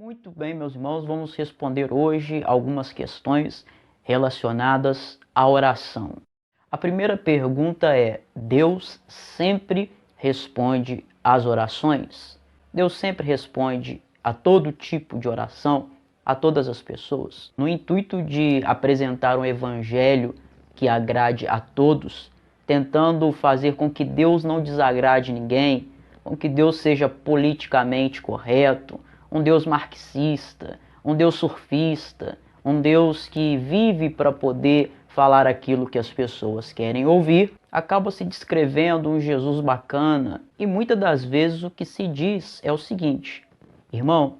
Muito bem, meus irmãos, vamos responder hoje algumas questões relacionadas à oração. A primeira pergunta é: Deus sempre responde às orações? Deus sempre responde a todo tipo de oração, a todas as pessoas? No intuito de apresentar um evangelho que agrade a todos, tentando fazer com que Deus não desagrade ninguém, com que Deus seja politicamente correto, um Deus marxista, um Deus surfista, um Deus que vive para poder falar aquilo que as pessoas querem ouvir, acaba se descrevendo um Jesus bacana. E muitas das vezes o que se diz é o seguinte: irmão,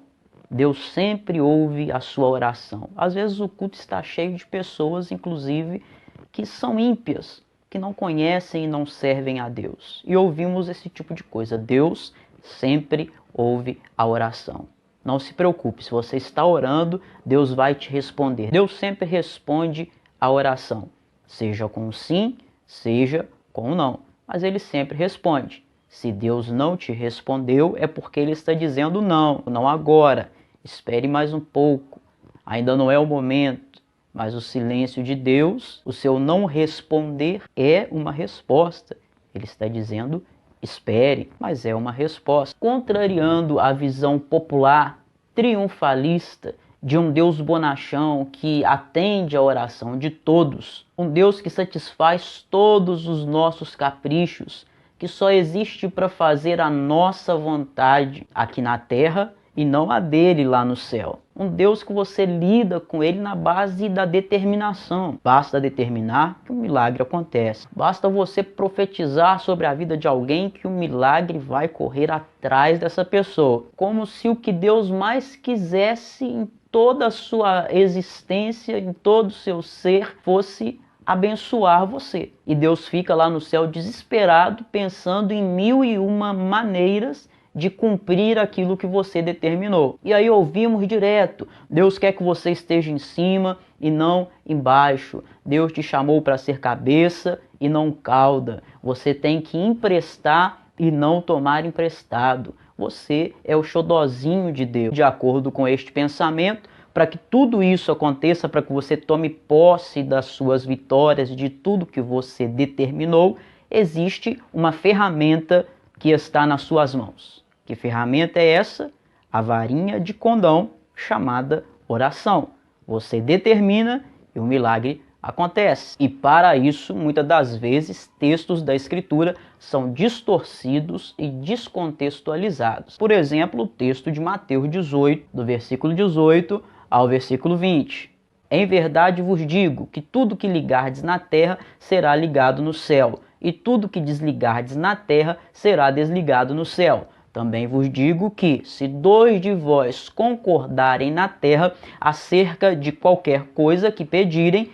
Deus sempre ouve a sua oração. Às vezes o culto está cheio de pessoas, inclusive, que são ímpias, que não conhecem e não servem a Deus. E ouvimos esse tipo de coisa: Deus sempre ouve a oração. Não se preocupe, se você está orando, Deus vai te responder. Deus sempre responde a oração, seja com sim, seja com não, mas Ele sempre responde. Se Deus não te respondeu, é porque Ele está dizendo não, não agora, espere mais um pouco, ainda não é o momento. Mas o silêncio de Deus, o seu não responder, é uma resposta. Ele está dizendo: espere, mas é uma resposta. Contrariando a visão popular, triunfalista, de um Deus bonachão que atende a oração de todos, um Deus que satisfaz todos os nossos caprichos, que só existe para fazer a nossa vontade aqui na terra e não a dele lá no céu. Um Deus que você lida com ele na base da determinação. Basta determinar que um milagre acontece. Basta você profetizar sobre a vida de alguém que o milagre vai correr atrás dessa pessoa. Como se o que Deus mais quisesse em toda a sua existência, em todo o seu ser, fosse abençoar você. E Deus fica lá no céu desesperado, pensando em 1001 maneiras de cumprir aquilo que você determinou. E aí ouvimos direto: Deus quer que você esteja em cima e não embaixo. Deus te chamou para ser cabeça e não cauda. Você tem que emprestar e não tomar emprestado. Você é o xodozinho de Deus. De acordo com este pensamento, para que tudo isso aconteça, para que você tome posse das suas vitórias, de tudo que você determinou, existe uma ferramenta que está nas suas mãos. Que ferramenta é essa? A varinha de condão chamada oração. Você determina e o milagre acontece. E para isso, muitas das vezes, textos da Escritura são distorcidos e descontextualizados. Por exemplo, o texto de Mateus 18, do versículo 18 ao versículo 20. Em verdade vos digo que tudo que ligardes na terra será ligado no céu, e tudo que desligardes na terra será desligado no céu. Também vos digo que, se 2 de vós concordarem na terra acerca de qualquer coisa que pedirem,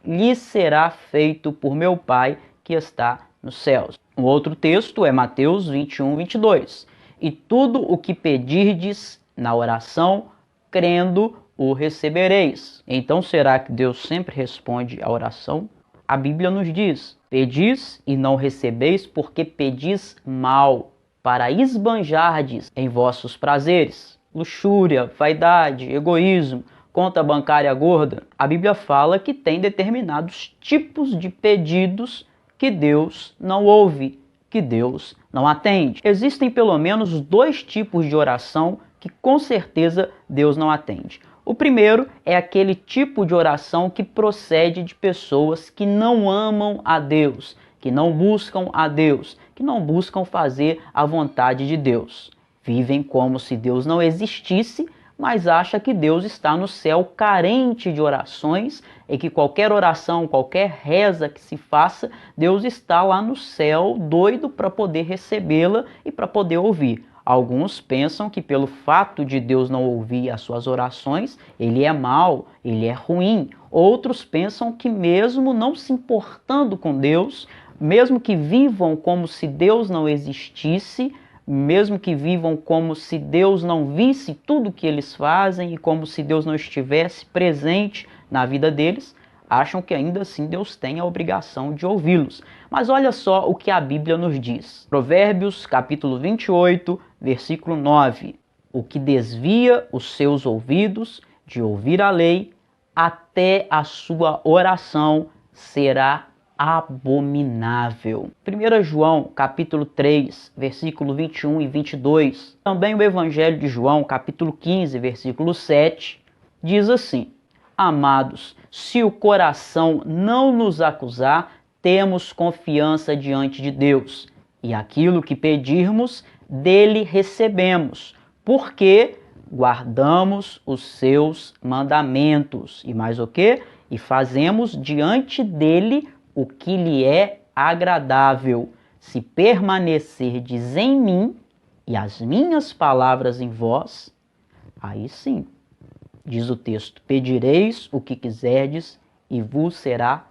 lhes será feito por meu Pai que está nos céus. Um outro texto é Mateus 21, 22. E tudo o que pedirdes na oração, crendo, o recebereis. Então, será que Deus sempre responde à oração? A Bíblia nos diz: pedis e não recebeis, porque pedis mal, para esbanjardes em vossos prazeres. Luxúria, vaidade, egoísmo, conta bancária gorda. A Bíblia fala que tem determinados tipos de pedidos que Deus não ouve, que Deus não atende. Existem pelo menos 2 tipos de oração que com certeza Deus não atende. O primeiro é aquele tipo de oração que procede de pessoas que não amam a Deus, que não buscam a Deus, que não buscam fazer a vontade de Deus. Vivem como se Deus não existisse, mas acham que Deus está no céu carente de orações e que qualquer oração, qualquer reza que se faça, Deus está lá no céu doido para poder recebê-la e para poder ouvir. Alguns pensam que pelo fato de Deus não ouvir as suas orações, ele é mau, ele é ruim. Outros pensam que mesmo não se importando com Deus, mesmo que vivam como se Deus não existisse, mesmo que vivam como se Deus não visse tudo que eles fazem e como se Deus não estivesse presente na vida deles, acham que ainda assim Deus tem a obrigação de ouvi-los. Mas olha só o que a Bíblia nos diz. Provérbios, capítulo 28, versículo 9. o que desvia os seus ouvidos de ouvir a lei, até a sua oração será abominável. 1 João, capítulo 3, versículo 21 e 22. Também o Evangelho de João, capítulo 15, versículo 7, diz assim: Amados, se o coração não nos acusar, temos confiança diante de Deus, e aquilo que pedirmos, dele recebemos, porque guardamos os seus mandamentos. E mais o quê? E fazemos diante dele o que lhe é agradável. Se permanecerdes em mim e as minhas palavras em vós, aí sim, diz o texto, pedireis o que quiserdes e vos será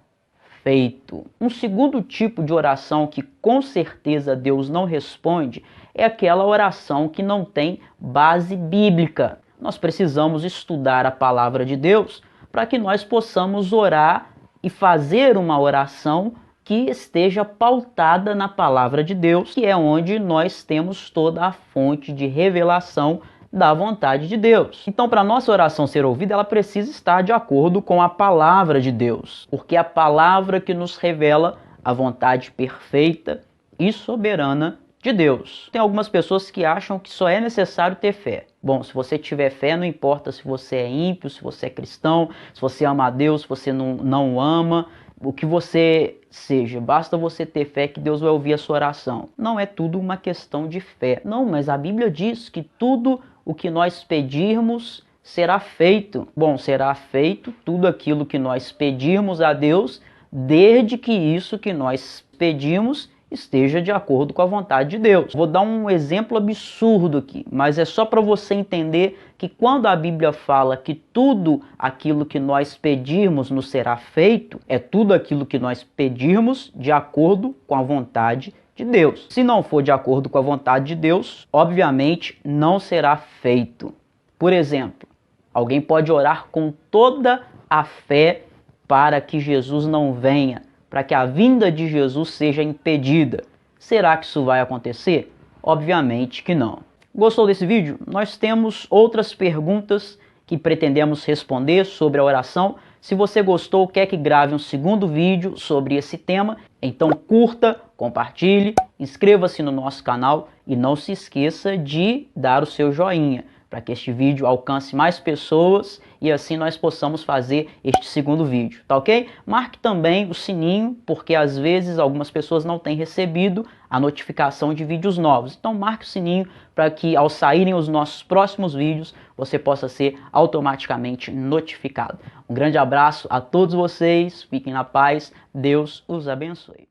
feito. Um segundo tipo de oração que com certeza Deus não responde é aquela oração que não tem base bíblica. Nós precisamos estudar a palavra de Deus para que nós possamos orar e fazer uma oração que esteja pautada na palavra de Deus, que é onde nós temos toda a fonte de revelação da vontade de Deus. Então, para a nossa oração ser ouvida, ela precisa estar de acordo com a palavra de Deus, porque é a palavra que nos revela a vontade perfeita e soberana de Deus. Tem algumas pessoas que acham que só é necessário ter fé. Bom, se você tiver fé, não importa se você é ímpio, se você é cristão, se você ama a Deus, se você não ama, o que você seja, basta você ter fé que Deus vai ouvir a sua oração. Não é tudo uma questão de fé. Não, mas a Bíblia diz que tudo o que nós pedirmos será feito. Bom, será feito tudo aquilo que nós pedirmos a Deus, desde que isso que nós pedimos esteja de acordo com a vontade de Deus. Vou dar um exemplo absurdo aqui, mas é só para você entender que quando a Bíblia fala que tudo aquilo que nós pedirmos nos será feito, é tudo aquilo que nós pedirmos de acordo com a vontade de Deus. Se não for de acordo com a vontade de Deus, obviamente não será feito. Por exemplo, alguém pode orar com toda a fé para que Jesus não venha, para que a vinda de Jesus seja impedida. Será que isso vai acontecer? Obviamente que não. Gostou desse vídeo? Nós temos outras perguntas que pretendemos responder sobre a oração. Se você gostou, quer que grave um segundo vídeo sobre esse tema, então curta, compartilhe, inscreva-se no nosso canal e não se esqueça de dar o seu joinha, para que este vídeo alcance mais pessoas e assim nós possamos fazer este segundo vídeo, tá ok? Marque também o sininho, porque às vezes algumas pessoas não têm recebido a notificação de vídeos novos. Então marque o sininho para que ao saírem os nossos próximos vídeos, você possa ser automaticamente notificado. Um grande abraço a todos vocês, fiquem na paz, Deus os abençoe.